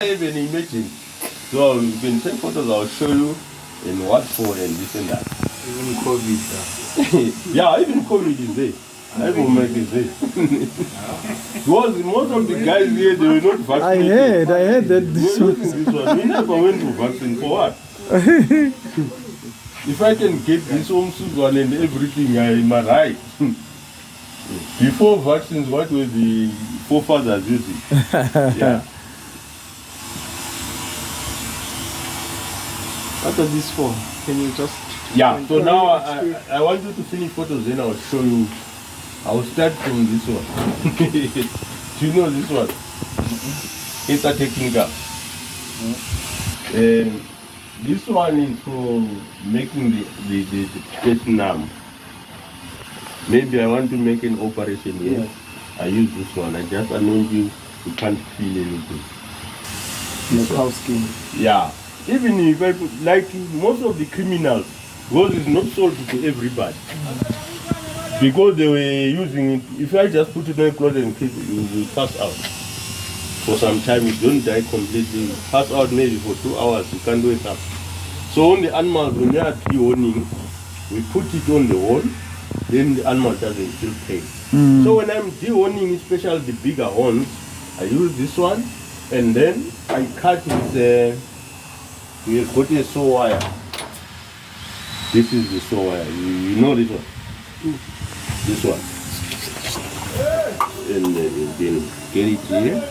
Even imagine. So you can take photos, I'll show you in what for and this and that. Even COVID. Yeah, even COVID is there. Everyone is there. Because most of the guys here, they were not vaccinated. I heard that this one. We never went to vaccine for what? If I can get this home one and everything, I'm right. Before vaccines, what were the forefathers using? Yeah. What are these for? Can you just... Yeah, so now I want you to finish photos, then I'll show you. I'll start from this one. Do you know this one? It's a technical. This one is for making the chest numb. Maybe I want to make an operation here. Yeah. I use this one. I just anoint you can't feel anything. The cow skin. Yeah. Even if I put, like most of the criminals, because it's not sold to everybody. Because they were using it, if I just put it on clothes and keep it, you will pass out. For some time, you don't die completely. You pass out maybe for 2 hours, you can't wake up. So on the animals, when they are pre-owning, we put it on the wall, then the animal doesn't feel pain. So when I'm de-owning, especially the bigger horns, I use this one, and then I cut with we have got a saw wire. This is the saw wire. You know this one? This one. And then get it here.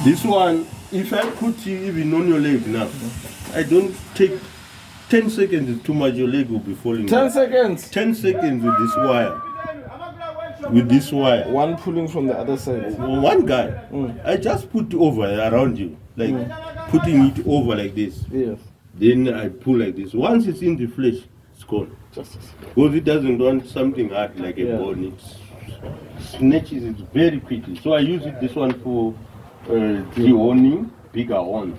This one, if I put it even on your leg now, I don't take 10 seconds is too much, your leg will be falling 10 down. seconds? 10 seconds with this wire. With this wire. One pulling from the other side. One guy. I just put over around you. Like putting it over like this. Yes. Then I pull like this. Once it's in the flesh, it's gone. Because it doesn't want something hard like a bone. It snatches it very quickly. So I use it, this one for de-horning bigger ones.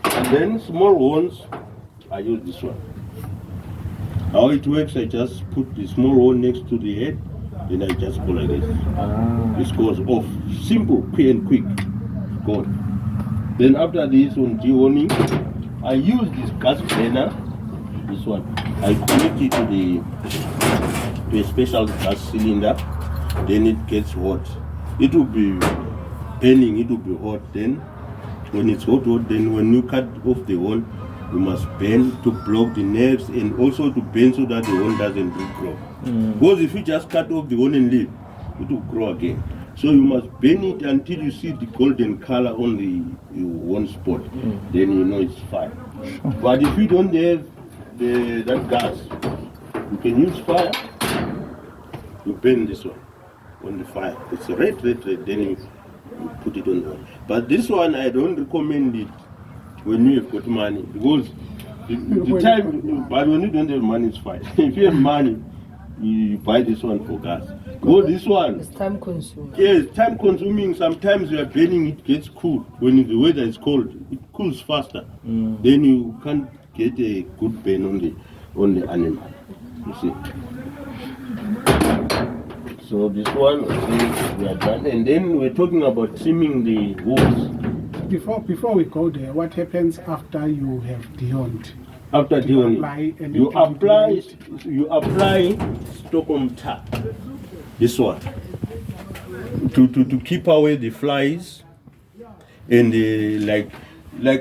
And then small ones, I use this one. How it works, I just put the small one next to the head, then I just go like this. This goes off. Simple, quick and quick. Gone. Then after this one de-horning, I use this gas burner, this one. I connect it to a special gas cylinder, then it gets hot. It will be burning, it will be hot. Then when it's hot, then when you cut off the horn, you must bend to block the nerves and also to bend so that the horn doesn't grow. Because if you just cut off the horn and leave, it will grow again. So you must bend it until you see the golden color on the one spot. Then you know it's fine. But if you don't have that gas, you can use fire. You burn this one on the fire. It's red. Then you put it on the one. But this one, I don't recommend it when you have got money. Because the time, but when you don't have money, it's fine. If you have money, you buy this one for gas. Go this one. It's time consuming. Yes, time consuming. Sometimes you are burning, it gets cool. When the weather is cold, it cools faster. Then you can't get a good burn on the animal. You see. So this one, we are done. And then we're talking about trimming the hooves. Before we go there, what happens after you have de-horned? After de-horning, you apply Stockholm tar. This one to keep away the flies and like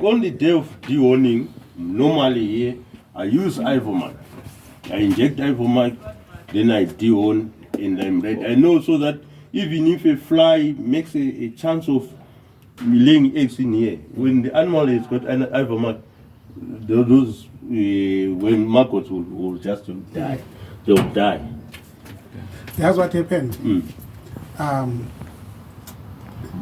on the day of de-horning. Normally here I use Ivomac. I inject Ivomac, then I de-horn and I'm ready. I know so that even if a fly makes a chance of laying eggs in here, when the animal has got an Ivomac, those when maggots will just die. They'll die. That's what happened.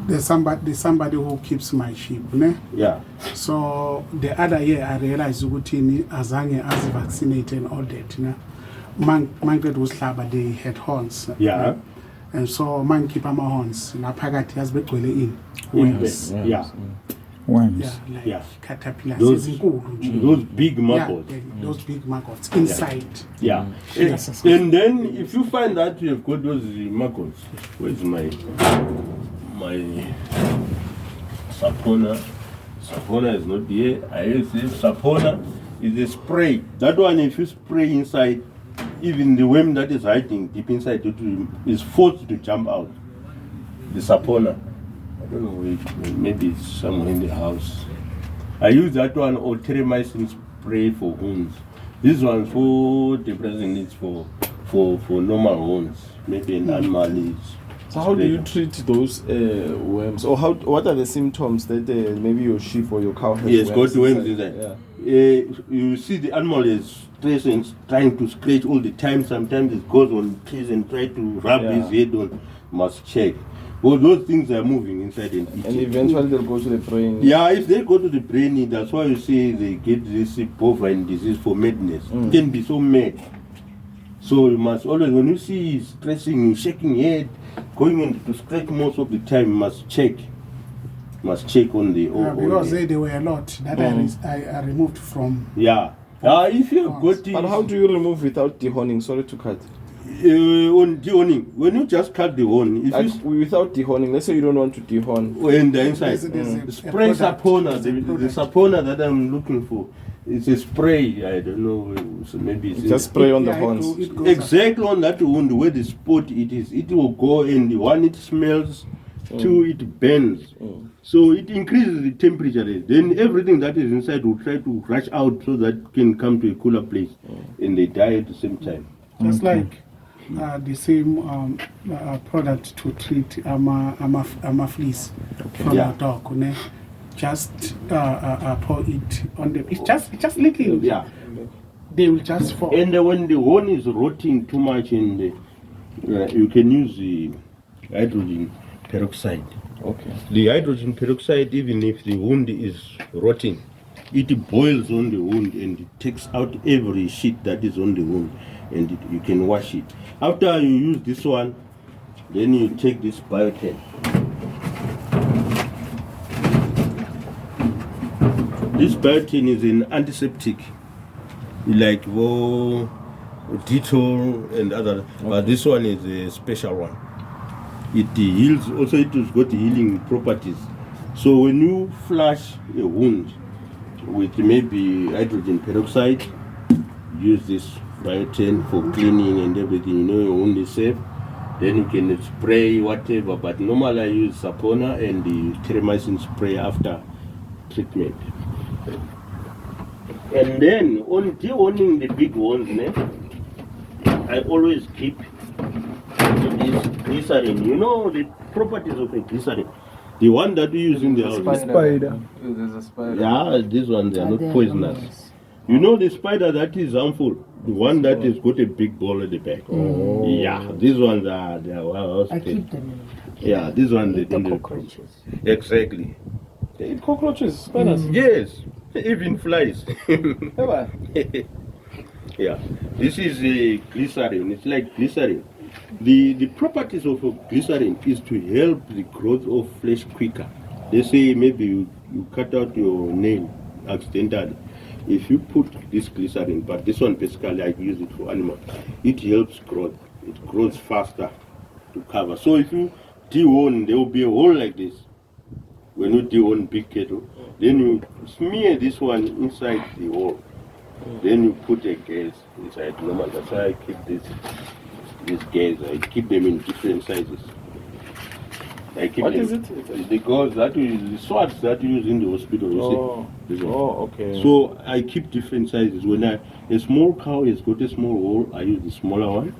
There's somebody who keeps my sheep, ne? Yeah. So the other year I realized ukuthi azange as vaccinated and all that, ne? Manket was but they had horns. Yeah. Ne? And so man keep my horns. Na phakathi yazibegcwele in. Worms. Yeah. Worms. Yeah, like caterpillars. Those big maggots. Yeah, those big maggots inside. Yeah. And then if you find that you have got those maggots, where's my Sapona. Sapona is not here. I use this. Sapona is a spray. That one, if you spray inside, even the worm that is hiding deep inside is forced to jump out. The Sapona. I don't know, maybe it's somewhere in the house. I use that one or terramycin spray for wounds. This one for depressing, it's for normal wounds. Maybe an animal is. So how do you treat those worms, or what are the symptoms that maybe your sheep or your cow has? Yes, got worms inside. Yeah. You see the animal is stressing, trying to scratch all the time. Sometimes it goes on trees and try to rub his head on. Must check. Well, those things are moving inside and eating. And eventually they'll go to the brain. Yeah, if they go to the brain, that's why you see they get this bovine disease for madness. It can be so mad. So you must always, when you see stressing, shaking head, going in to scratch most of the time, you must check. Must check on the. Because there were a lot that I removed from. Yeah. If you got it. But how do you remove without dehorning? Sorry to cut. On dehorning, when you just cut the horn, without dehorning, let's say you don't want to dehorn. In the inside, spray Sapona, the Sapona that I'm looking for. It's a spray, I don't know, so maybe it's just spray on the horns. Exactly on that wound where the spot it is, it will go, and the one it smells, two it burns. So it increases the temperature. Then everything that is inside will try to rush out so that it can come to a cooler place, and they die at the same time. Just like the same product to treat fleas from a dog. Just pour it on them. It's just little. Yeah. They will just fall. And when the horn is rotting too much, and you can use the hydrogen peroxide. Okay. The hydrogen peroxide, even if the wound is rotting, it boils on the wound and it takes out every shit that is on the wound, and you can wash it. After you use this one, then you take this biotin. This biotin is an antiseptic, like Dettol and other, but this one is a special one. It heals, also it has got healing properties. So when you flush a wound with maybe hydrogen peroxide, use this biotin for cleaning and everything, you know your wound is safe. Then you can spray whatever, but normally I use Sapona and the terramycin spray after treatment. And then on dehorning the big ones, I always keep this glycerin. You know the properties of a glycerin. The one that we use in the house. Spider. There's a spider. Yeah, these ones they are not poisonous. You know the spider that is harmful, the one that has got a big ball at the back. Oh. Yeah, these ones they are well. I keep them. Yeah, these ones they The don't. cockroaches. Exactly. They eat cockroaches, spiders. Yes, even flies. Ever? Yeah, this is a glycerin. It's like glycerin. The properties of a glycerin is to help the growth of flesh quicker. They say maybe you cut out your nail accidentally. If you put this glycerin, but this one basically I use it for animals, it helps growth. It grows faster to cover. So if you dehorn, there will be a hole like this. When you dehorn big cattle, then you smear this one inside the hole. Then you put a gas inside. Normal. That's why I keep these gas. I keep them in different sizes. I keep What them, is it? The gauze that the swords that you use in the hospital. You see? This one. Oh, okay. So I keep different sizes. When a small cow has got a small hole, I use the smaller one.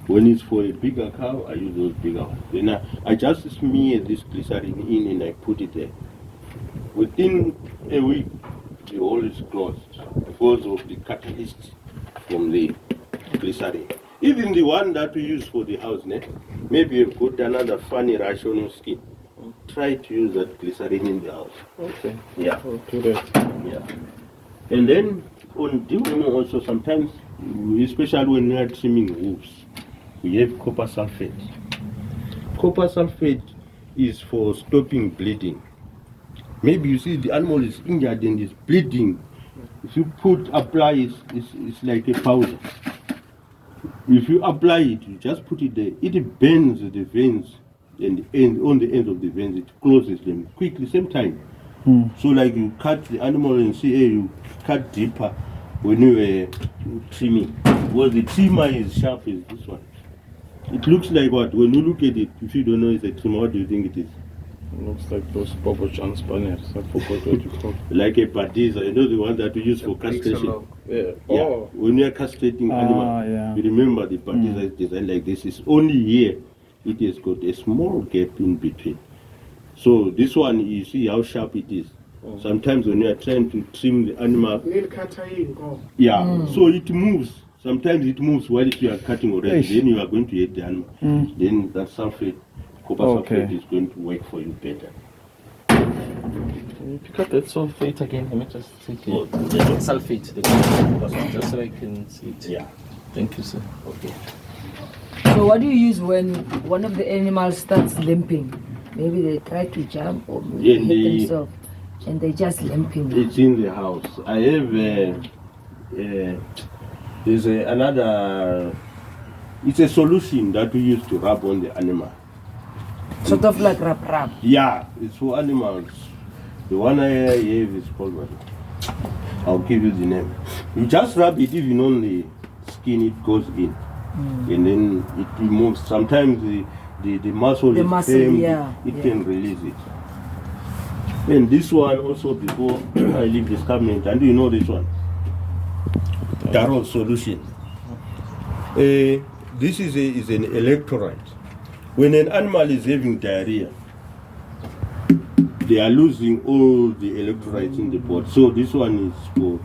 When it's for a bigger cow, I use those bigger ones. Then I just smear this glycerin in and I put it there. Within a week, the hole is closed because of the catalyst from the glycerin. Even the one that we use for the house net, maybe you've got another funny rash on your skin. Try to use that glycerin in the house. Okay. Yeah. Okay. Yeah. And then on deworming also sometimes, especially when we are trimming wolves, we have copper sulfate. Copper sulfate is for stopping bleeding. Maybe you see the animal is injured and is bleeding. If you apply it, it's like a powder. If you apply it, you just put it there, it bends the veins and on the end of the veins, it closes them quickly, same time. So like you cut the animal and see, hey, you cut deeper when you were trimming. Well, the trimmer is sharp as this one. It looks like what? When you look at it, if you don't know it's a trimmer, what do you think it is? It looks like those Bobo John spanners. I forgot what you call. Like a padiza, you know the one that we use for castration. Yeah. Yeah. Oh. When you are castrating animal, yeah. you remember the padiza is designed like this. It's only here. It has got a small gap in between. So this one, you see how sharp it is. Sometimes when you are trying to trim the animal, yeah, so it moves. Sometimes it moves while you are cutting already. Eish. Then you are going to hit the animal. Then that sulfate, copper sulfate is going to work for you better. Can you pick up that sulfate again? Let me just take it. Sulfate, just so I can see it. Yeah. Thank you, sir. Okay. So what do you use when one of the animals starts limping? Maybe they try to jump or maybe Yeah, hit themselves and they just limping. It's in the house. I have there's another. It's a solution that we use to rub on the animal. Sort of like rub. Yeah, it's for animals. The one I have is called what? I'll give you the name. You just rub it even on the skin, it goes in. And then it removes. Sometimes the muscle The is muscle, firm, yeah, it yeah. can release it. And this one also, before I leave this cabinet, and you know this one? Darrow solution. This is an electrolyte. When an animal is having diarrhea, they are losing all the electrolytes in the body. So this one is for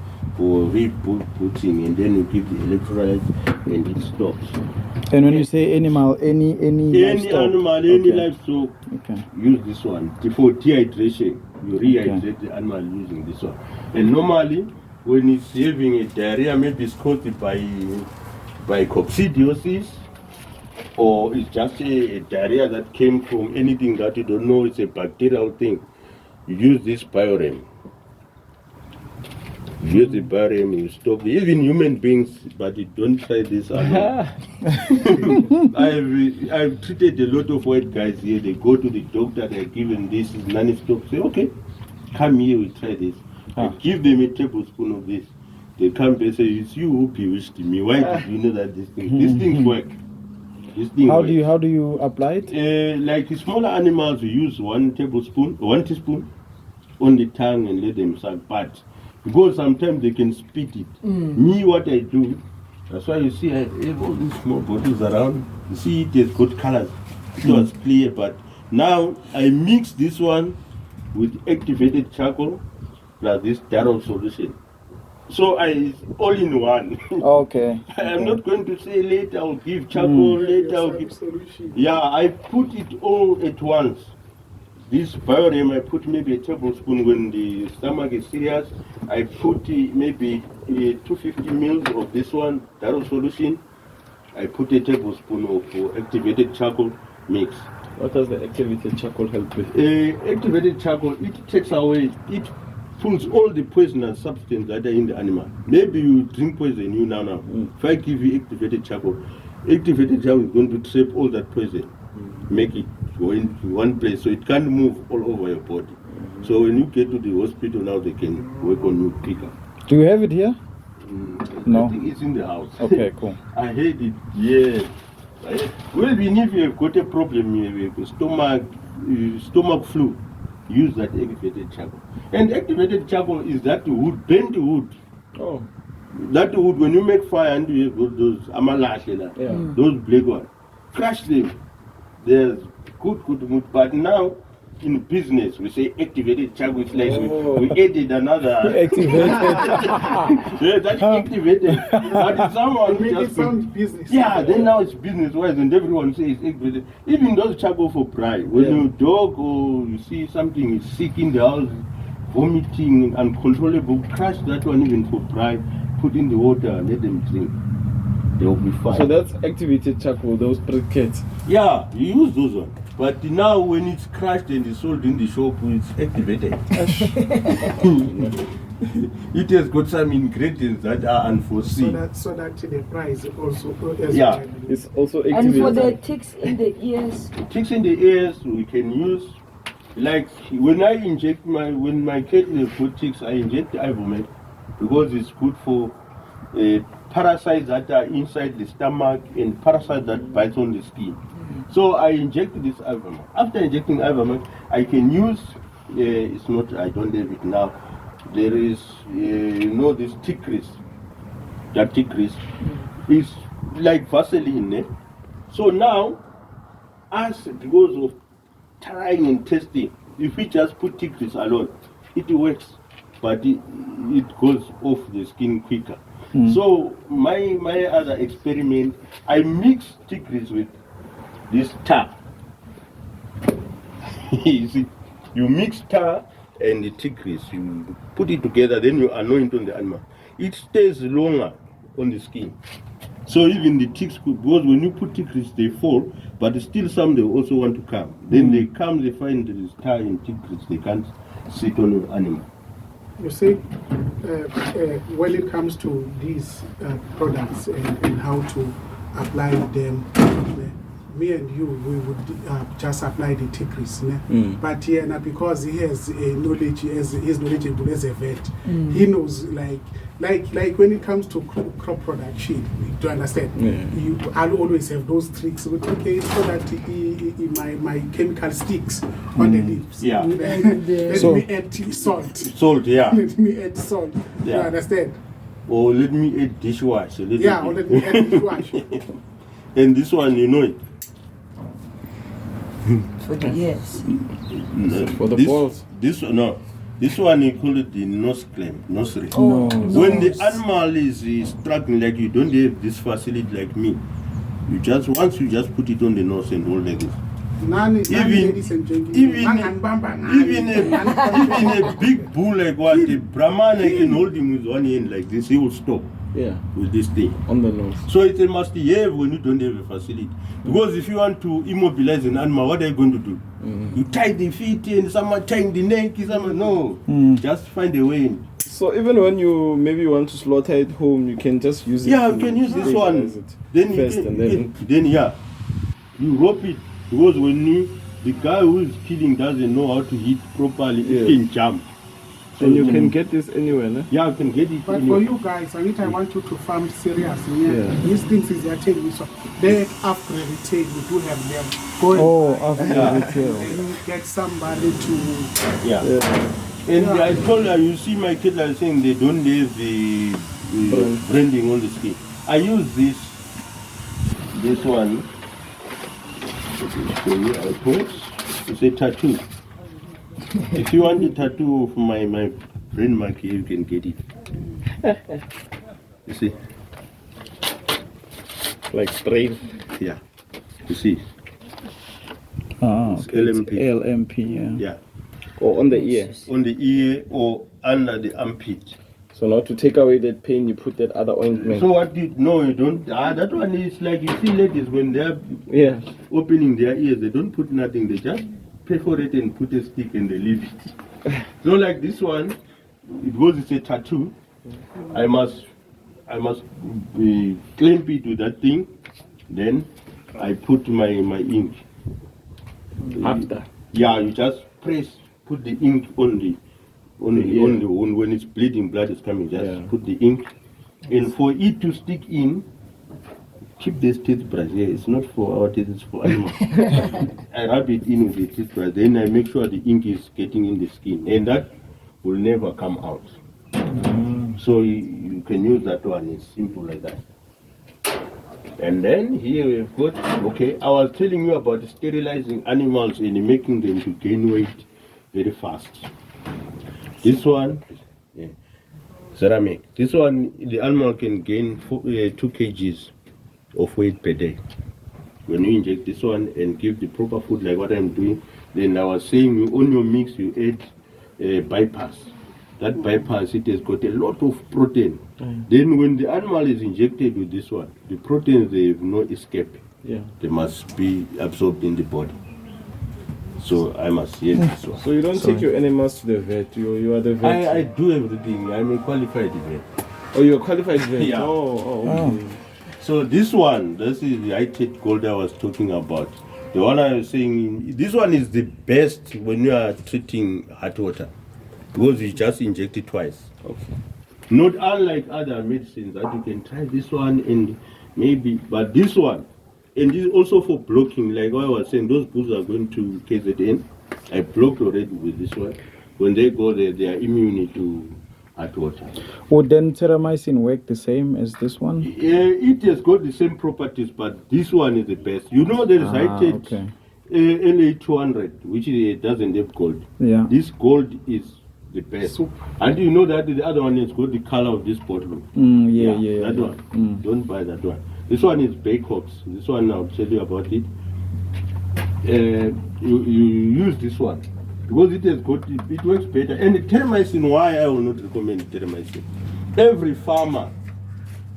rebooting, and then you give the electrolytes and it stops. And when you say animal, any livestock? Animal, any livestock, Okay. use this one. For dehydration, you rehydrate the animal using this one. And normally, when it's having a diarrhea, maybe it's caused by coccidiosis, or it's just a diarrhea that came from anything that you don't know, it's a bacterial thing. You use this biorem. You use the biorem, you stop. Even human beings, but you don't try this alone. I've treated a lot of white guys here. They go to the doctor, they're given this non-stop. Say, okay, come here, we try this. I give them a tablespoon of this. They come back and say, it's you who bewitched me. Why did you know that these things work? How do you apply it? Like the smaller animals, we use 1 teaspoon on the tongue and let them suck. But because sometimes they can spit it. Me, what I do, that's why you see I have all these small bottles around. You see it has got colors. It was clear, but now I mix this one with activated charcoal plus this Darrow solution. So it's all in one. Okay. I'm not going to say later I'll give charcoal, later I'll give solution. Yeah, I put it all at once. This biorem, I put maybe a tablespoon when the stomach is serious. I put maybe 250 mils of this one, Darrow solution. I put a tablespoon of activated charcoal mix. What does the activated charcoal help with? Activated charcoal, it takes away, it pulls all the poisonous substances that are in the animal. Maybe you drink poison, you now. If I give you activated charcoal is going to trap all that poison, make it go into one place so it can't move all over your body. So when you get to the hospital now, they can work on you quicker. Do you have it here? No. I think it's in the house. Okay, cool. I heard it, yes. Well, even if you have got a problem, you have a stomach flu, use that activated charcoal. And activated charcoal is that wood, burnt wood. Oh. That wood, when you make fire and you have those amalash, those black ones, crush them. There's good wood. But now, in business, we say activated charcoal. It's like we added another. Activated. Yeah, that's activated. But if someone Make just it sound business. yeah, then now it's business-wise, and everyone says activated. Even those charcoal for pride. When your dog or you see something is sick in the house, vomiting, uncontrollable, crush that one even for pride. Put in the water and let them drink. They will be fine. So that's activated charcoal, those briquettes. Yeah, you use those ones. But now when it's crushed and it's sold in the shop, it's activated. it has got some ingredients that are unforeseen. So that the price also as Yeah. well. It's also And activated. for the ticks in the ears, Ticks in the ears we can use, like when my cat has got ticks, I inject Ivermectin because it's good for parasites that are inside the stomach and parasites that bite on the skin. So I inject this Ivermectin. After injecting Ivermectin, I can use. It's not. I don't have it now. There is, this tick grease. That tick grease is like Vaseline. Eh? So now, because of trying and testing, if we just put tick grease alone, it works, but it goes off the skin quicker. So my other experiment, I mix tick grease with this tar. You see, you mix tar and the tick grease, you put it together, then you anoint on the animal. It stays longer on the skin. So even the ticks, because when you put tick grease, they fall, but still some they also want to come. Then they come, they find there is tar and tick grease, they can't sit on your animal. You see, when it comes to these products and how to apply them, me and you, we would just apply the tick grease. But yeah, now because he has knowledge, he's knowledgeable as a vet, he knows like when it comes to crop production, do you understand? I'll always have those tricks. But okay, so that my chemical sticks on the leaves. Yeah. Let me add salt. Salt, yeah. Let me add salt. Yeah. You understand? Or let me add dishwasher. Yeah, or let me add dishwasher. And this one, you know it. for the ears. For the balls. This one you call it the nose clamp, nose ring. Oh, When the nose. animal is struggling, like you don't have this facility like me, once you just put it on the nose and hold like this. Ladies and gentlemen, Even a big bull like what the Brahman, I can hold him with one hand like this, he will stop with this thing. On the nose. So it's a must have when you don't have a facility. Because if you want to immobilize an animal, what are you going to do? You tie the feet and someone tying the neck, no. Just find a way in. So even when you maybe want to slaughter it home, you can just use it. Yeah, you can use this one. Then first you and then you rope it. Because when the guy who is killing doesn't know how to hit properly, it can jump. So And you can get this anywhere, no? Yeah, you can get it. but for you guys, I want you to farm seriously. These things is their tail. So they after the tail, we do have them. Go after the tail. and get somebody to. And I told her, you see my kids are saying they don't have the branding on the skin. I use this one. It's a tattoo. If you want a tattoo of my brain mark here, you can get it. You see? Like brain. Yeah. You see? Okay. LMP. LMP, Yeah. Or on the ear. On the ear or under the armpit. So now to take away that pain, you put that other ointment. So what you don't. That one is like you see ladies when they're opening their ears, they don't put nothing. They just perforate and put a stick and they leave it. So like this one, because it's a tattoo, I must clamp it with that thing. Then I put my ink. After. Yeah, you just put the ink on the wound. When it's bleeding, blood is coming, just put the ink. And for it to stick in, keep this toothbrush here. It's not for our teeth, it's for animals. I rub it in with the toothbrush, then I make sure the ink is getting in the skin. And that will never come out. So you can use that one, it's simple like that. And then here we've got, I was telling you about sterilizing animals and making them to gain weight very fast. This one, ceramic. This one, the animal can gain 2 kgs of weight per day. When you inject this one and give the proper food like what I'm doing, then I was saying on your mix you add bypass. That bypass, it has got a lot of protein. Then when the animal is injected with this one, the proteins, they have no escape. They must be absorbed in the body. So I must use this one. So you don't take your animals to the vet. You are the vet. I do everything. I'm a qualified vet. Oh, you're a qualified vet. Yeah. Okay. So this is the high-tech gold I was talking about. The one I was saying, this one is the best when you are treating hot water because you just inject it twice. Okay. Not unlike other medicines that you can try this one and maybe, but this one, and this is also for blocking, like what I was saying, those bulls are going to KZN. I blocked already with this one. When they go there, they are immune to hot water. Would then teramycin work the same as this one? It has got the same properties, but this one is the best. You know, there is high-tech okay. LA200, which doesn't have gold. Yeah. This gold is the best. Super. And you know that the other one has got the color of this bottle. Yeah. That one. Don't buy that one. This one is Baycox. This one I'll tell you about it. You use this one because it has got it works better. And the teramycin, why I will not recommend teramycin? Every farmer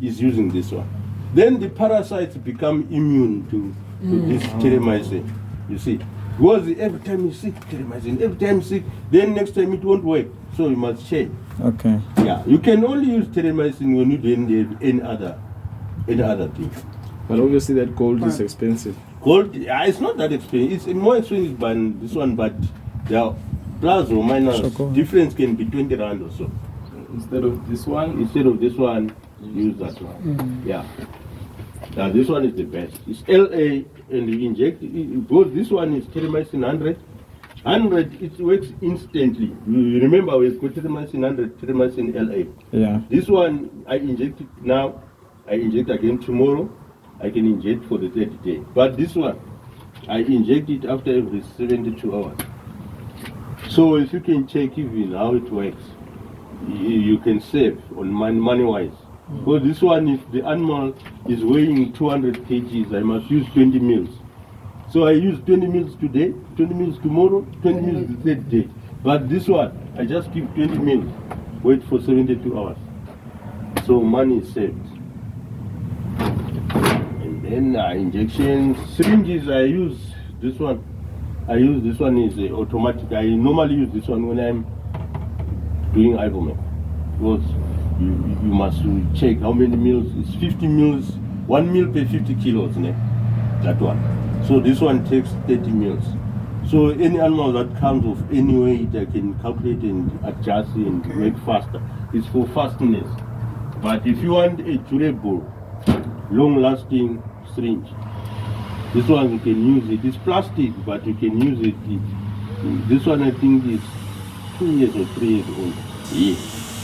is using this one. Then the parasites become immune to this teramycin. You see, because every time you see teramycin, every time you see, then next time it won't work. So you must change. Okay. Yeah, you can only use teramycin when you don't have any other thing. But obviously that gold is expensive. Gold, it's not that expensive. It's more expensive than this one, but there are plus or minus difference can be 20 rand or so. Instead of this one, use that one. Yeah. Now this one is the best. It's LA, and you inject it. Both this one is teramycin 100. 100, it works instantly. You remember we put teramycin 100, teramycin LA. Yeah. This one I inject it now. I inject again tomorrow. I can inject for the 30 day. But this one, I inject it after every 72 hours. So if you can check even how it works, you can save on money-wise. Because this one, if the animal is weighing 200 kgs, I must use 20 mils. So I use 20 mils today, 20 mils tomorrow, 20 mils the third day. But this one, I just keep 20 mils, wait for 72 hours. So money is saved. And then injection syringes, I use this one. This one is automatic. I normally use this one when I'm doing ivermectin. Because you must check how many mils. It's 50 mils, 1 mil per 50 kilos, that one. So this one takes 30 mils. So any animal that comes of any weight, I can calculate and adjust and make faster. It's for fastness. But if you want a durable, long-lasting syringe, this one you can use it. It's plastic, but you can use it. This one I think is 2 years or 3 years old. Yeah,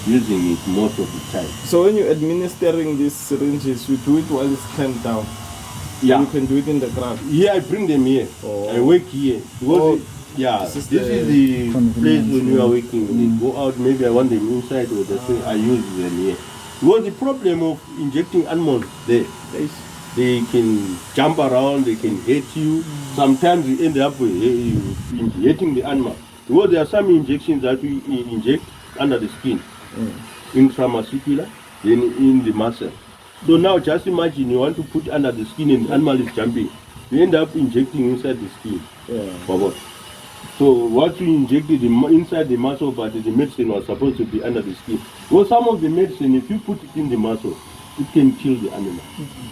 using it most of the time. So when you're administering these syringes, you do it while it's clamped down. Yeah. You can do it in the ground. Yeah, I bring them here. I work here. This is the place when you are working. When they go out, maybe I want them inside or the thing, I use them here. Because the problem of injecting animals there, they can jump around, they can hit you. Sometimes you end up with hitting the animal. Because there are some injections that we inject under the skin, intramuscular, then in the muscle. So now just imagine you want to put under the skin and the animal is jumping. You end up injecting inside the skin. For what? So what you injected inside the muscle, but the medicine was supposed to be under the skin. Well, some of the medicine, if you put it in the muscle, it can kill the animal.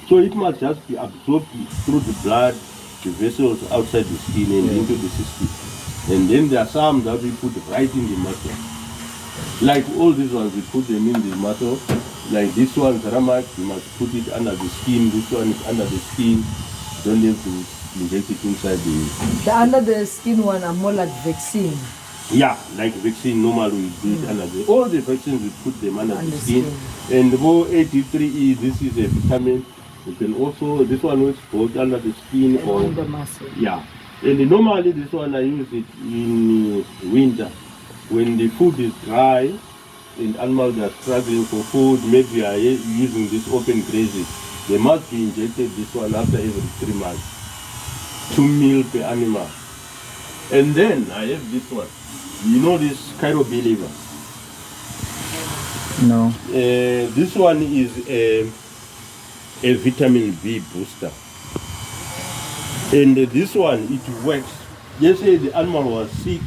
So it must just be absorbed through the blood, the vessels outside the skin and into the system. And then there are some that we put right in the muscle. Like all these ones, we put them in the muscle. Like this one, Zaramak, you must put it under the skin. This one is under the skin. Don't have to inject it inside The under the skin one are more like vaccine. Yeah, like vaccine, normally we do it under the... All the vaccines, we put them under the skin. And the O83E, this is a vitamin. You can also, this one works both under the skin and or... on the muscle. Yeah. And normally this one I use it in winter. When the food is dry and animals are struggling for food, maybe are using this open grazing. They must be injected this one after every 3 months. 2 mil per animal. And then I have this one. You know this Cairo Believer? No. This one is a vitamin B booster. And this one, it works just say the animal was sick,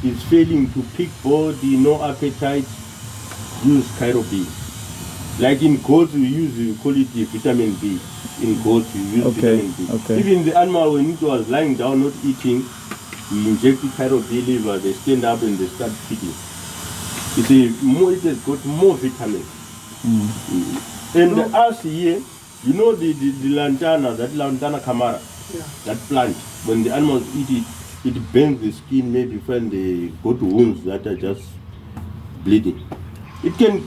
is failing to pick body, no appetite, use Cairo B. Like in goats, we call it the vitamin B. In goats, we use vitamin B. Okay. Even the animal, when it was lying down, not eating, we inject the Cairo B liver, they stand up and they start feeding. It has got more vitamins. And us here, you know the lantana, that lantana camara, that plant, when the animals eat it, it burns the skin, maybe when they go to wounds that are just bleeding. It can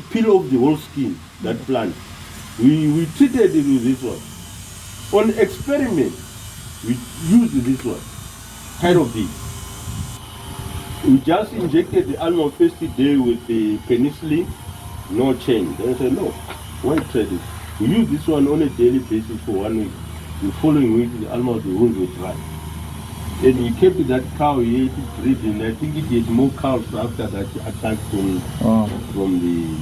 peel off the whole skin, that plant. We treated it with this one. On experiment, we used this one, kind of this. We just injected the animal first day with the penicillin, no change. Then I said, no, why try this? We use this one on a daily basis for 1 week. The following week, the animals, the wounds were dry. And we kept that cow here to breeding. I think it did more cows after that attack from the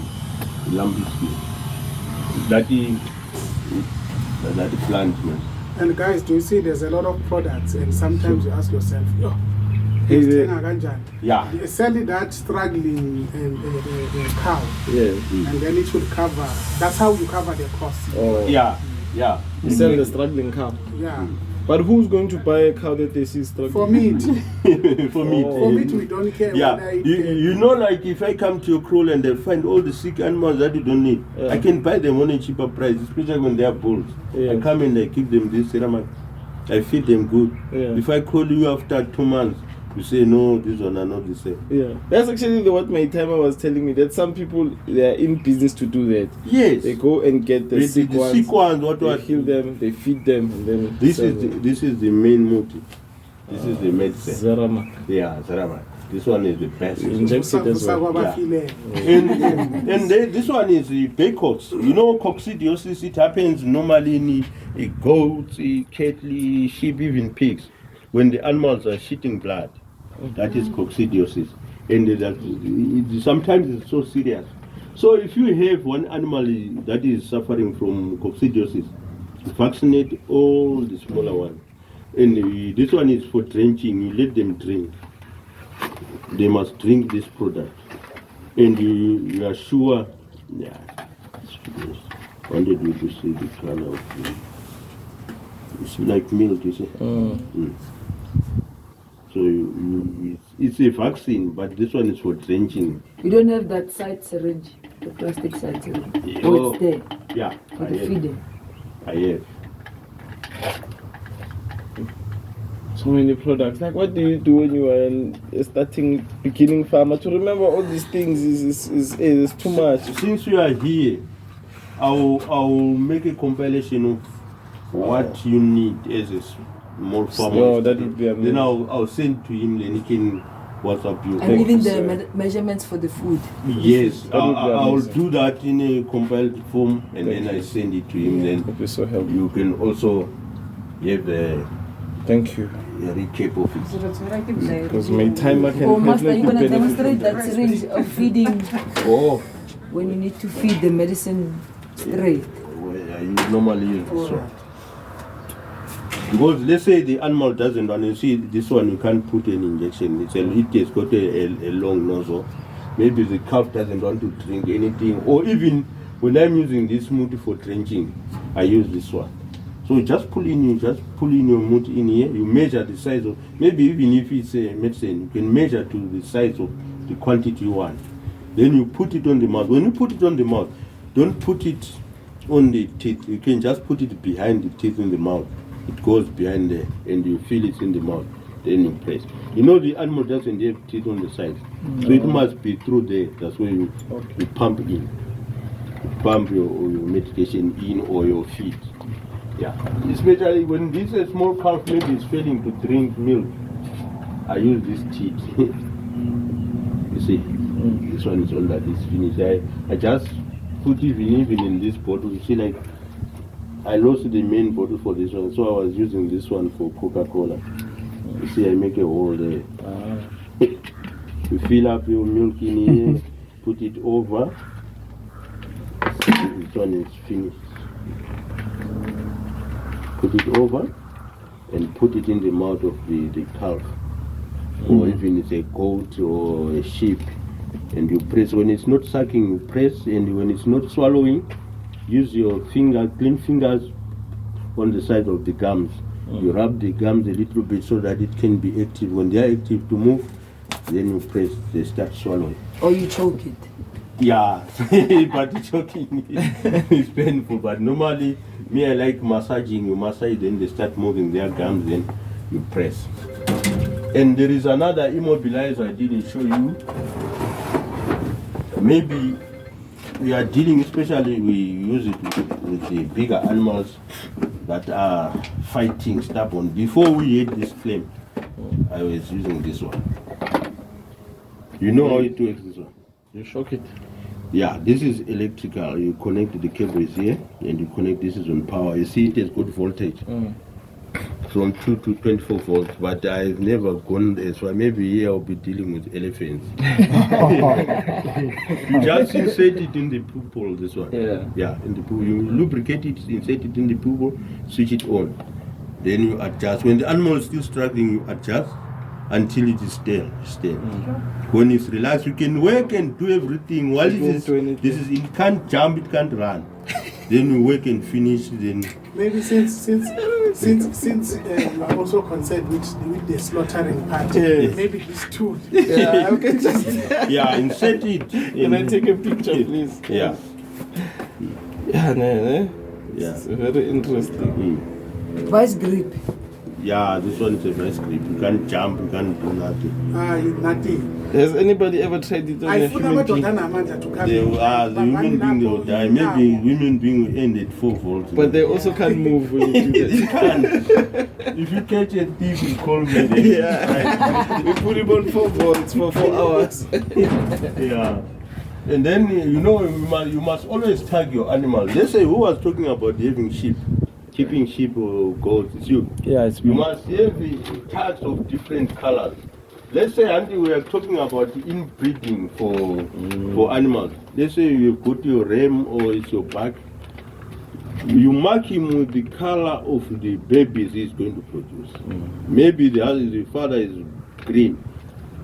lumpy skin. That plant, man. And guys, do you see there's a lot of products, and sometimes you ask yourself, yeah, sell it that struggling cow, and then it should cover. That's how you cover the cost. Yeah. You sell the struggling cow. Yeah. But who's going to buy a cow that they see struggling? For meat. For meat. For meat, we don't care. Yeah. You know, like if I come to your crawl and I find all the sick animals that you don't need, I can buy them on a cheaper price, especially when they are bulls. I come and I give them this ceramic. I feed them good. If I call you after 2 months, you say, no, this one are not the same. Yeah. That's actually what my timer was telling me, that some people, they are in business to do that. Yes. They go and get the sick ones. Sick ones, they heal them, they feed them, and then this is the main motive. This is the medicine. Zaramak. Yeah, Zaramak. This one is the best. Inject it as well. And this one is the Baycox. You know, coccidiosis, it happens normally in goats, cattle, sheep, even pigs. When the animals are shitting blood, that is coccidiosis. And sometimes it's so serious. So if you have one animal that is suffering from coccidiosis, vaccinate all the smaller ones. And this one is for drenching. You let them drink. They must drink this product. And you are sure, I wanted you to see the color of it. It's like milk, you see. So it's a vaccine, but this one is for drenching. You don't have that side syringe, the plastic side syringe. Oh, it's there. Yeah. For the feeding. I have. So many products. Like, what do you do when you are beginning farmer? To remember all these things is too much. Since you are here, I'll make a compilation of what you need as a small farmer. Oh, that would be amazing. Then I'll send to him, then he can WhatsApp you. And even the measurements for the food. Yes, I'll do that in a compiled form, and then I send it to him. Then be so helpful. You can also have the thank you. A recap of it. Because my timer can Master, you're going to demonstrate that syringe of feeding when you need to feed the medicine straight. Well, I normally use this one. Because let's say the animal doesn't want to see this one, you can't put an injection. It has got a long nozzle. Maybe the calf doesn't want to drink anything. Or even when I'm using this smoothie for drenching, I use this one. So just pull in your mood in here. You measure the size of, maybe even if it's a medicine, you can measure to the size of the quantity you want. Then you put it on the mouth. When you put it on the mouth, don't put it on the teeth. You can just put it behind the teeth in the mouth. It goes behind there, and you feel it in the mouth. Then you press. You know the animal doesn't have teeth on the sides, so it must be through there. That's where you pump in. You pump your medication in or your feet. Yeah, especially when this is a small calf, maybe it's failing to drink milk. I use this teat. You see, this one is all that is finished. I just put even in this bottle. You see, like I lost the main bottle for this one, so I was using this one for Coca-Cola. You see, I make a hole there. You fill up your milk in here, put it over. This one is finished. Put it over, and put it in the mouth of the calf, or even it's a goat or a sheep, and you press. When it's not sucking, you press, and when it's not swallowing, use your clean fingers on the side of the gums. You rub the gums a little bit so that it can be active. When they are active to move, then you press, they start swallowing. Or you choke it. Yeah, but the choking is painful. But normally, me, I like massaging. You massage, then they start moving their gums, then you press. And there is another immobilizer I didn't show you. Maybe we are dealing, especially we use it with the bigger animals that are fighting stubborn. Before we had this claim, I was using this one. You know how it works, this one? You shock it. Yeah, this is electrical. You connect the cables here, and you connect, this is on power. You see it has good voltage. From 2 to 24 volts, but I've never gone there, so maybe here I'll be dealing with elephants. You just insert it in the pupil, this one. Yeah, in the pupil. You lubricate it, insert it in the pupil, switch it on. Then you adjust. When the animal is still struggling, you adjust until it is still. When it's relaxed, you can work and do everything. While it can't jump, it can't run. Then you work and finish. Then maybe since you are also concerned with the slaughtering part, maybe this tool. Yeah, I can just. Yeah, insert it. Can I take a picture, please? Yeah. Yeah, no. Yeah. It's very interesting. Vice grip. Yeah, this one is a vice grip. You can't jump, you can't do nothing. Nothing. Has anybody ever tried it on a human being? The human being will die. Maybe human being will end at 4 volts. But they also can't move when you do that. You can't. If you catch a thief, you call me. Then. Yeah. We put him on 4 volts for 4 hours. Yeah. And then, you must always tag your animal. Let's say, who was talking about having sheep? Keeping sheep or goats, it's you. Yeah, it's You me. must have tags of different colors. Let's say, Auntie, we are talking about inbreeding for animals. Let's say you've got your ram or it's your buck. You mark him with the color of the babies he's going to produce. Maybe the father is green.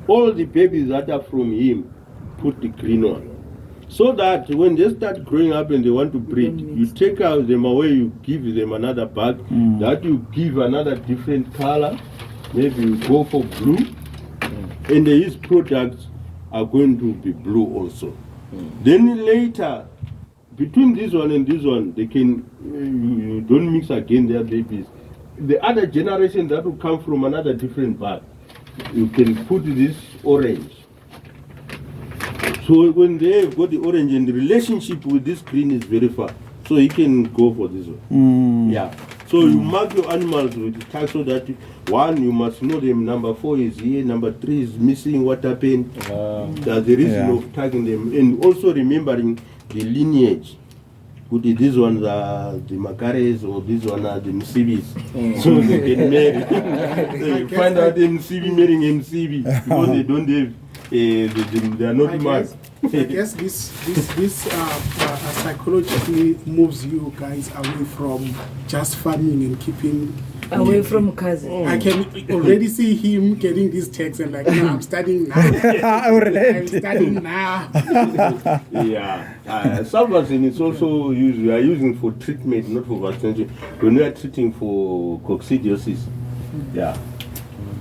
All the babies that are from him, put the green one. So that when they start growing up and they want to breed, you take out them away, you give them another bag, that you give another different color, maybe you go for blue, and his products are going to be blue also. Then later, between this one and this one, they can, you don't mix again their babies. The other generation that will come from another different bag, you can put this orange. So when they have got the orange and the relationship with this green is very far, so he can go for this one. Yeah. So you mark your animals with the tag so that one, you must know them. Number 4 is here, number 3 is missing. What happened? That's the reason of tagging them, and also remembering the lineage. These ones are the Makares or these ones are the Msibis. So they can marry. They find out the Msibi marrying Msibi because they don't have. They are not mad. I guess this psychologically moves you guys away from just farming and keeping away from cousin. I can already see him getting these texts and like, no, I'm studying now. I'm studying now. Yeah. Some vaccine is also used. We are using for treatment, not for vaccination. When we are treating for coccidiosis. Yeah.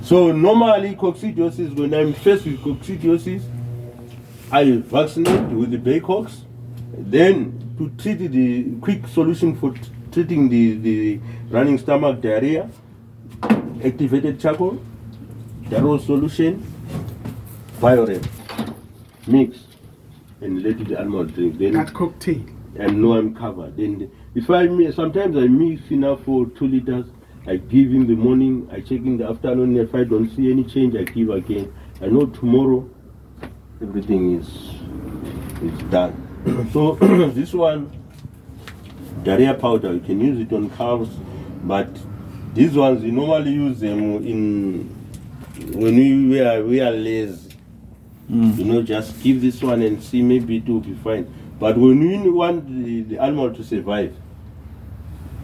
So normally coccidiosis, when I'm faced with coccidiosis, I vaccinate with the Baycox. Then to treat the quick solution for treating the running stomach diarrhea, activated charcoal, Darrow solution, Biorem, mix, and let the animal drink. Then that cocktail. And know I'm covered. Then sometimes I mix enough for 2 liters. I give in the morning, I check in the afternoon. If I don't see any change, I give again. I know tomorrow everything is done. So this one, diarrhea powder, you can use it on cows, but these ones you normally use them when we are lazy. Just give this one and see, maybe it will be fine. But when you want the animal to survive,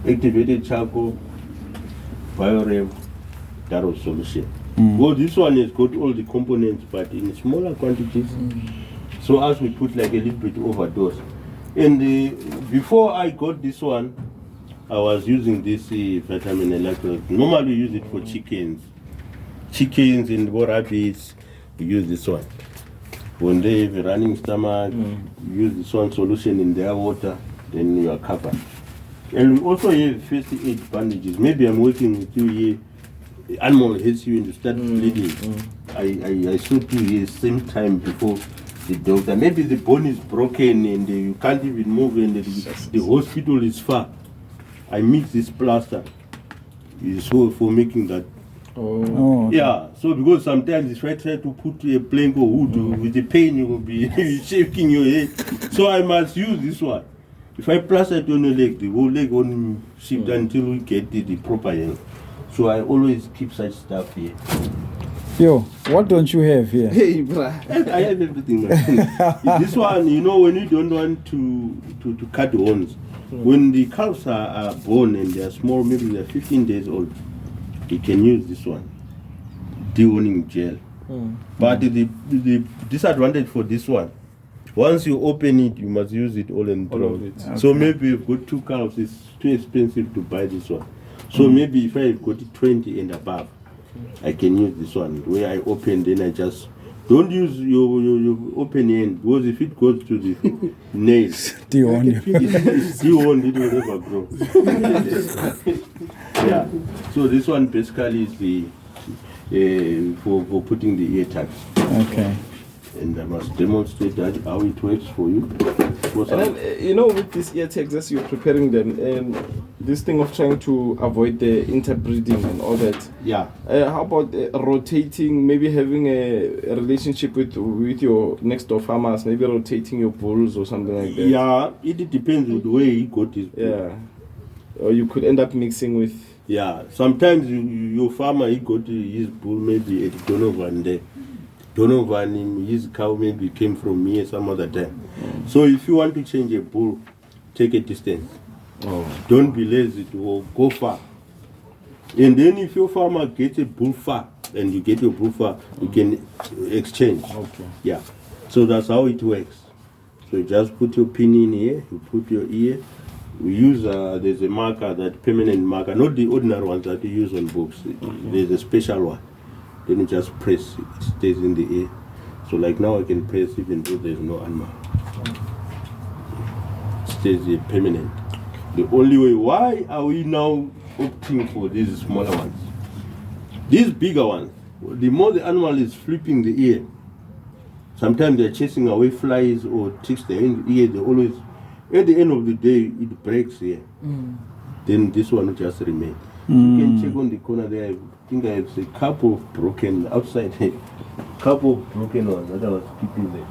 activated charcoal, Biorev Daro solution. Well, this one has got all the components, but in smaller quantities. So as we put like a little bit overdose. And before I got this one, I was using this vitamin electrolyte. Normally we use it for chickens. Chickens and rabbits, we use this one. When they have a running stomach, you use this one solution in their water, then you are covered. And we also have first aid bandages. Maybe I'm working with you here. The animal hits you and you start bleeding. I saw 2 years, same time before the doctor. Maybe the bone is broken and you can't even move and the hospital is far. I mix this plaster. So for making that. Oh, okay. Yeah, so because sometimes if I try to put a plank or wood with the pain, you will be shaking your head. So I must use this one. If I plaster it on your leg, the whole leg won't shift until we get the proper health. So I always keep such stuff here. Yo, what don't you have here? Hey, bruh. I have everything. This one, when you don't want to cut the horns, when the calves are born and they are small, maybe they're 15 days old, you can use this one, de-horning gel. But the disadvantage for this one, once you open it, you must use it all and throw. Okay. So maybe you've got 2 calves, it's too expensive to buy this one. So maybe if I've got 20 and above, I can use this one. Where I open, then I just don't use your open end, because if it goes to the nails, De-horn. it's de-horned, it will never grow. Yeah. So this one basically is the for putting the ear tags. Okay. And I must demonstrate that how it works for you. And then, with these ear tags, as you're preparing them, this thing of trying to avoid the interbreeding and all that. Yeah. How about rotating, maybe having a relationship with your next door farmers, maybe rotating your bulls or something like that? Yeah, it depends on the way he got his bull. Yeah. Or you could end up mixing with... Yeah, sometimes your farmer, he got his bull maybe at Donovan there. Donovan, his cow maybe came from here some other time. So if you want to change a bull, take a distance. Don't be lazy to go far. And then if your farmer gets a bull far and you get your bull far, you can exchange. Okay. Yeah. So that's how it works. So you just put your pin in here, you put your ear. We use, there's a marker, that permanent marker, not the ordinary ones that you use on books. There's a special one. Then you just press, it stays in the air. So like now I can press even though there's no animal. It stays here permanent. The only way, why are we now opting for these smaller ones? These bigger ones, the more the animal is flipping the ear, sometimes they're chasing away flies or ticks they're in the ear, they always, at the end of the day, it breaks here. Then this one will just remain. You can check on the corner there. I think I have a couple of broken outside here. Couple of broken ones that I was keeping there.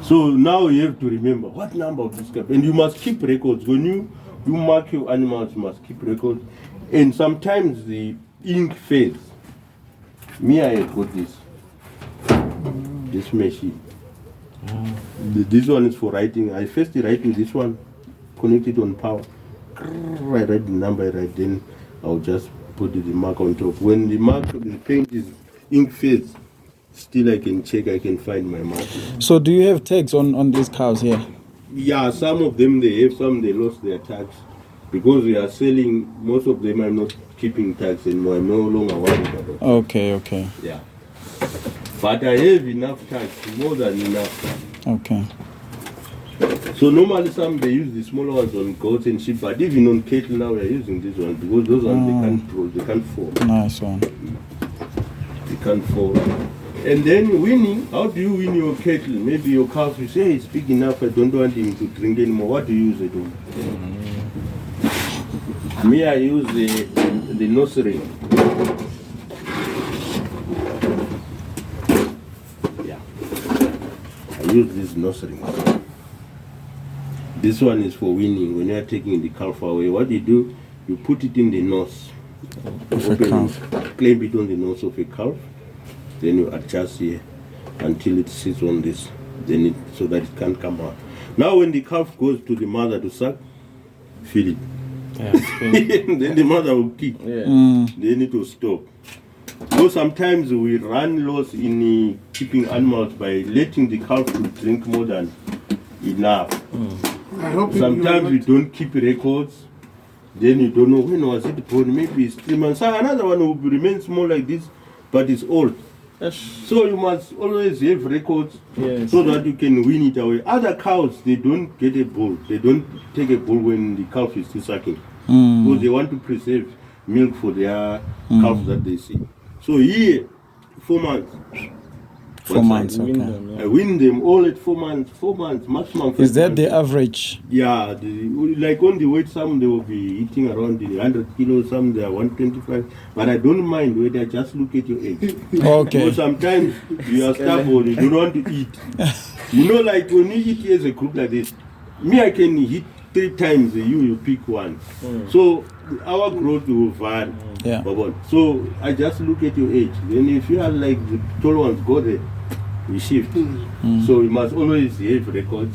So now you have to remember what number of this cap. And you must keep records. When you mark your animals, you must keep records. And sometimes the ink fades. Me, I have got this machine. This one is for writing. I first write with this one, connect it on power. I write the number right, then I'll just put the mark on top. When the paint is ink fades, still I can check, I can find my mark. So do you have tags on these cows here? Yeah, some of them they have, some they lost their tags. Because we are selling, most of them I'm not keeping tags anymore. I'm no longer worried about it. Okay. Yeah. But I have enough tags, more than enough. Okay. So normally some they use the smaller ones on goats and sheep, but even on cattle now we are using this one because those ones they can't fall. Nice one. They can't fall. And then winning, how do you win your cattle? Maybe your calf, you say it's big enough, I don't want him to drink anymore. What do you use it on? Me, I use the nose ring. Yeah. I use this nose ring. This one is for weaning. When you are taking the calf away, what you do, you put it in the nose. Clamp it on the nose of a calf. Then you adjust here until it sits on this. Then so that it can't come out. Now when the calf goes to the mother to suck, feel it. Yeah, it's painful. Then the mother will kick. Yeah. They need to stop. So sometimes we run loss in keeping animals by letting the calf to drink more than enough. I hope Sometimes we don't keep records. Then you don't know when was it born. Maybe it's 3 months. Another one will remain small like this, but it's old. Yes. So you must always have records Yes. so that you can win it away. Other cows, they don't get a bull. They don't take a bull when the calf is still sucking. Because they want to preserve milk for their calves that they see. So here, 4 months. 4 months, Win okay. them, yeah. I win them all at 4 months. 4 months, maximum. Is that 5 the months. average? Yeah, like on the weight, some they will be eating around the 100 kilos, some they are 125. But I don't mind whether I just look at your age. Okay. Because sometimes you are stubborn, you don't want to eat. You know, like when you eat as a group like this, me, I can hit 3 times, you pick one. So our growth will vary. Yeah. So I just look at your age. Then if you are like the tall ones, go there. We shift. So you must always have records.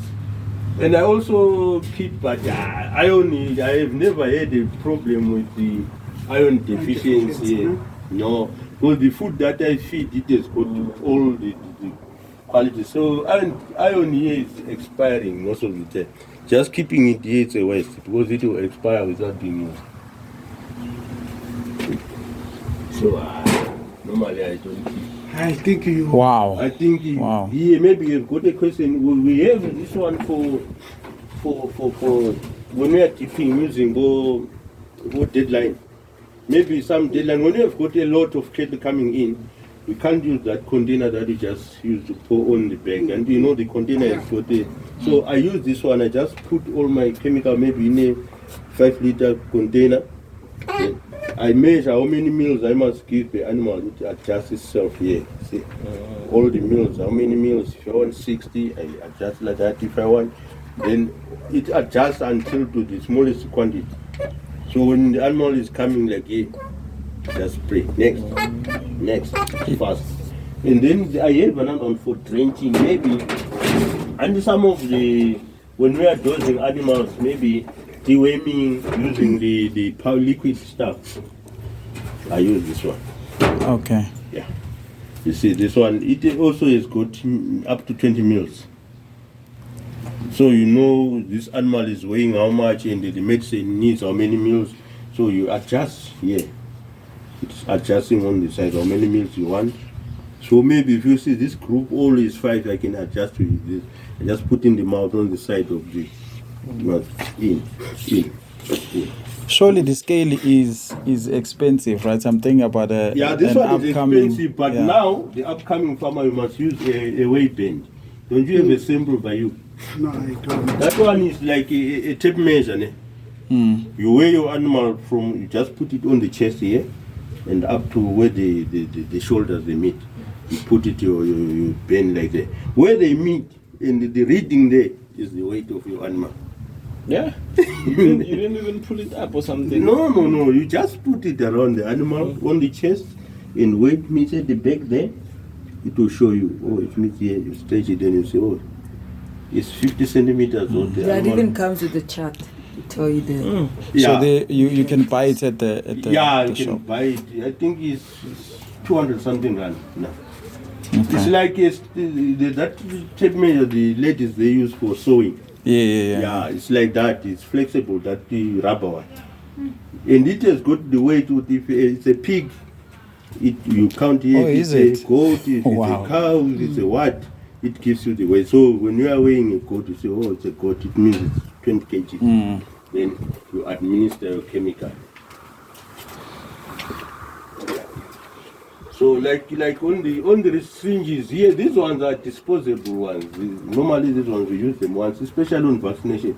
And I also keep, but iron, I have never had a problem with the iron deficiency. No, because the food that I feed, it has got all the quality. So iron here is expiring most of the time. Just keeping it here is a waste because it will expire without being used. So normally I don't keep. I think you. Wow. I think Wow. yeah, maybe you've got a question. Will we have this one for when we are keeping using go deadline? Maybe some deadline. When you have got a lot of cattle coming in, we can't use that container that you just use to pour on the bag. And you know the container is got a. So I use this one. I just put all my chemical maybe in a 5-liter container. Then I measure how many meals I must give the animal. It adjusts itself here. See, all the meals. How many meals? If I want 60, I adjust like that. If I want, then it adjusts until to the smallest quantity. So when the animal is coming like here, just spray. Next, fast. And then I have another one for drenching, maybe. And some of the when we are dosing animals, maybe deworming using the power liquid stuff. I use this one. Okay. Yeah. You see this one, it also has got up to 20 mils. So you know this animal is weighing how much and the medicine needs how many mils. So you adjust here. It's adjusting on the side how many mils you want. So maybe if you see this group all is 5, I can adjust to this. I just put in the mouth on the side of the mouth. In. Surely the scale is expensive, right? I'm thinking about This an one is upcoming, expensive, but yeah. now the upcoming farmer you must use a weight band. Don't you have a sample by you? No, I don't. That one is like a tape measure. Ne? You weigh your animal from, you just put it on the chest here and up to where the shoulders they meet. You put it, you bend like that. Where they meet and the reading there is the weight of your animal. Yeah. You didn't even pull it up or something. No. You just put it around the animal on the chest and weight meets at the back there. It will show you, oh, it meets here. You stretch it and you say, oh, it's 50 centimeters. Or the That animal. even comes with the chart to tell you the. So you can buy it at the Yeah, the you can shop. buy it. I think it's 200 something rand now. Okay. It's like that tape measure the ladies they use for sewing. Yeah. Yeah, it's like that. It's flexible. That the rubber one, and it has got the weight. If it's a pig, you count here. Oh, if is it's it? a goat, if Wow. it's a cow, if it's a what, it gives you the weight. So when you are weighing a goat, you say, oh, it's a goat. It means it's 20 kg. Then you administer your chemical. So like on the syringes here, these ones are disposable ones. Normally these ones we use them once, especially on vaccination.